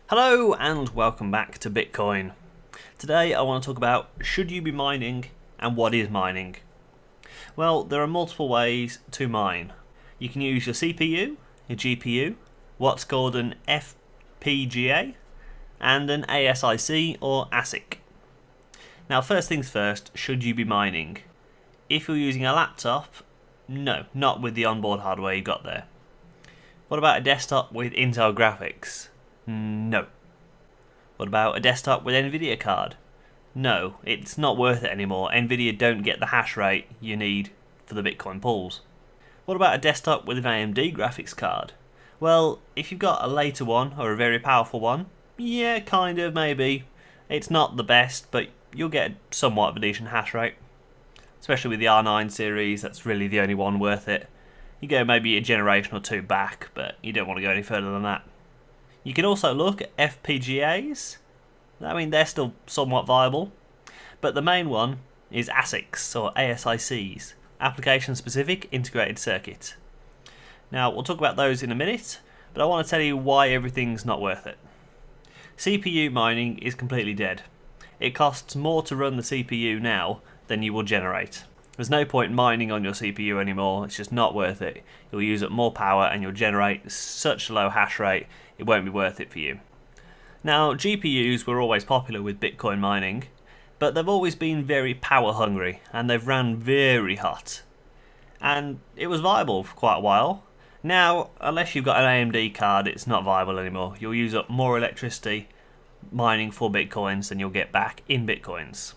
Hello and welcome back to Bitcoin. Today I want to talk about should you be mining and what is mining. Well, there are multiple ways to mine. You can use your CPU, your GPU, what's called an FPGA, and an ASIC or ASIC. Now first things first, should you be mining? If you're using a laptop, no, not with the onboard hardware you got there. What about a desktop with Intel graphics? No. What about a desktop with Nvidia card? No, it's not worth it anymore. Nvidia don't get the hash rate you need for the Bitcoin pools. What about a desktop with an AMD graphics card? Well, if you've got a later one or a very powerful one, yeah, kind of, maybe. It's not the best, but you'll get somewhat of a decent hash rate. Especially with the R9 series, that's really the only one worth it. You go maybe a generation or two back, but you don't want to go any further than that. You can also look at FPGAs. I mean, they're still somewhat viable. But the main one is ASICs, or ASICs, Application Specific Integrated Circuit. Now, we'll talk about those in a minute, but I want to tell you why everything's not worth it. CPU mining is completely dead. It costs more to run the CPU now than you will generate. There's no point mining on your CPU anymore, it's just not worth it. You'll use up more power and you'll generate such a low hash rate, it won't be worth it for you. Now, GPUs were always popular with Bitcoin mining, but they've always been very power hungry and they've ran very hot. And it was viable for quite a while. Now, unless you've got an AMD card, it's not viable anymore. You'll use up more electricity mining for Bitcoins than you'll get back in Bitcoins.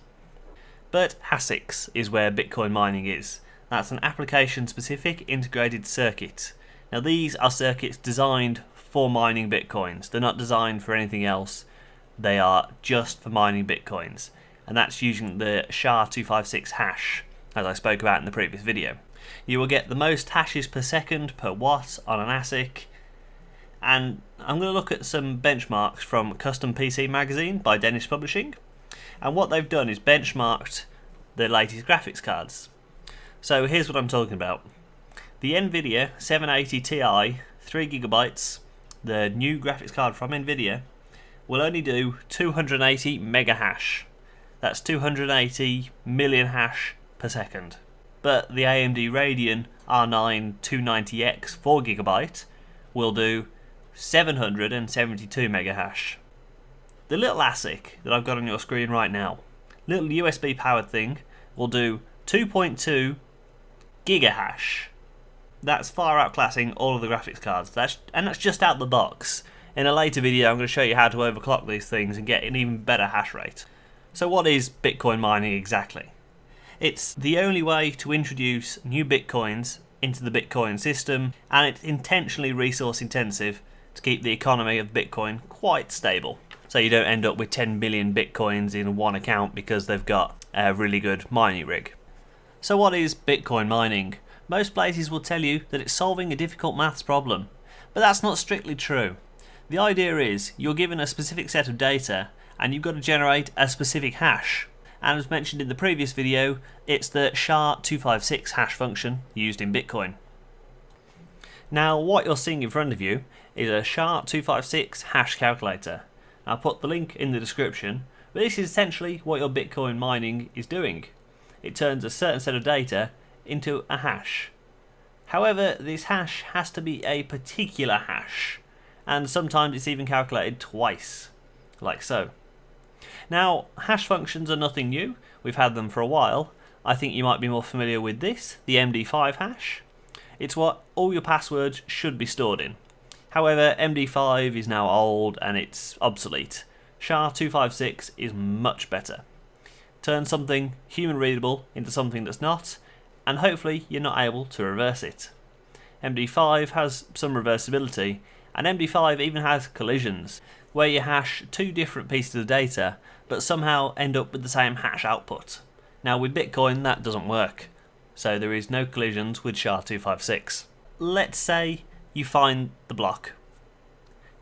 But ASICs is where Bitcoin mining is. That's an application-specific integrated circuit. Now these are circuits designed for mining Bitcoins. They're not designed for anything else. They are just for mining Bitcoins. And that's using the SHA-256 hash, as I spoke about in the previous video. You will get the most hashes per second per watt on an ASIC. And I'm going to look at some benchmarks from Custom PC Magazine by Dennis Publishing. And what they've done is benchmarked the latest graphics cards. So here's what I'm talking about. The Nvidia 780 Ti 3GB, the new graphics card from Nvidia, will only do 280 mega hash. That's 280 million hash per second. But the AMD Radeon R9 290X 4GB will do 772 mega hash. The little ASIC that I've got on your screen right now, little USB powered thing, will do 2.2 gigahash. That's far outclassing all of the graphics cards. That's just out the box. In a later video I'm going to show you how to overclock these things and get an even better hash rate. So what is Bitcoin mining exactly? It's the only way to introduce new Bitcoins into the Bitcoin system, and it's intentionally resource intensive to keep the economy of Bitcoin quite stable. So you don't end up with 10 billion Bitcoins in one account because they've got a really good mining rig. So what is Bitcoin mining? Most places will tell you that it's solving a difficult maths problem, but that's not strictly true. The idea is you're given a specific set of data and you've got to generate a specific hash. And as mentioned in the previous video, it's the SHA-256 hash function used in Bitcoin. Now what you're seeing in front of you is a SHA-256 hash calculator. I'll put the link in the description, but this is essentially what your Bitcoin mining is doing. It turns a certain set of data into a hash. However, this hash has to be a particular hash, and sometimes it's even calculated twice, like so. Now, hash functions are nothing new. We've had them for a while. I think you might be more familiar with this, the MD5 hash. It's what all your passwords should be stored in. However, MD5 is now old and it's obsolete. SHA-256 is much better. Turn something human readable into something that's not, and hopefully you're not able to reverse it. MD5 has some reversibility, and MD5 even has collisions, where you hash two different pieces of data, but somehow end up with the same hash output. Now with Bitcoin that doesn't work, so there is no collisions with SHA-256. Let's say you find the block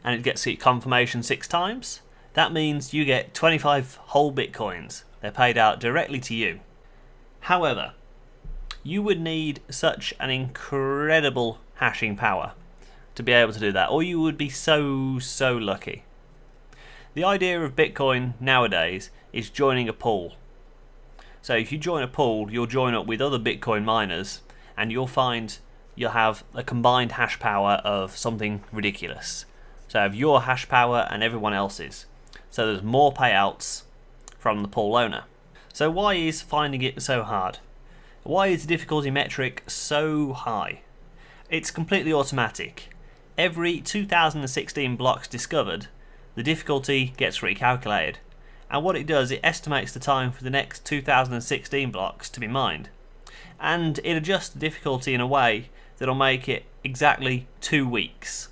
and it gets confirmation 6 times. That means you get 25 whole Bitcoins. They're paid out directly to you. However, you would need such an incredible hashing power to be able to do that, or you would be so lucky. The idea of Bitcoin nowadays is joining a pool. So if you join a pool, you'll join up with other Bitcoin miners, and you'll find you'll have a combined hash power of something ridiculous. So have your hash power and everyone else's. So there's more payouts from the pool owner. So why is finding it so hard? Why is the difficulty metric so high? It's completely automatic. Every 2016 blocks discovered, the difficulty gets recalculated. And what it does, it estimates the time for the next 2016 blocks to be mined. And it adjusts the difficulty in a way that'll make it exactly 2 weeks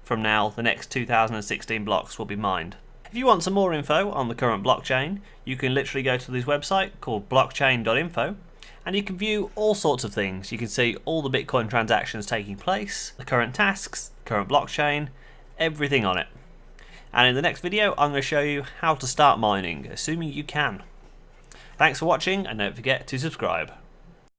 from now the next 2016 blocks will be mined. If you want some more info on the current blockchain, you can literally go to this website called blockchain.info, and you can view all sorts of things. You can see all the Bitcoin transactions taking place, the current tasks, current blockchain, everything on it. And in the next video, I'm going to show you how to start mining, assuming you can. Thanks for watching, and don't forget to subscribe.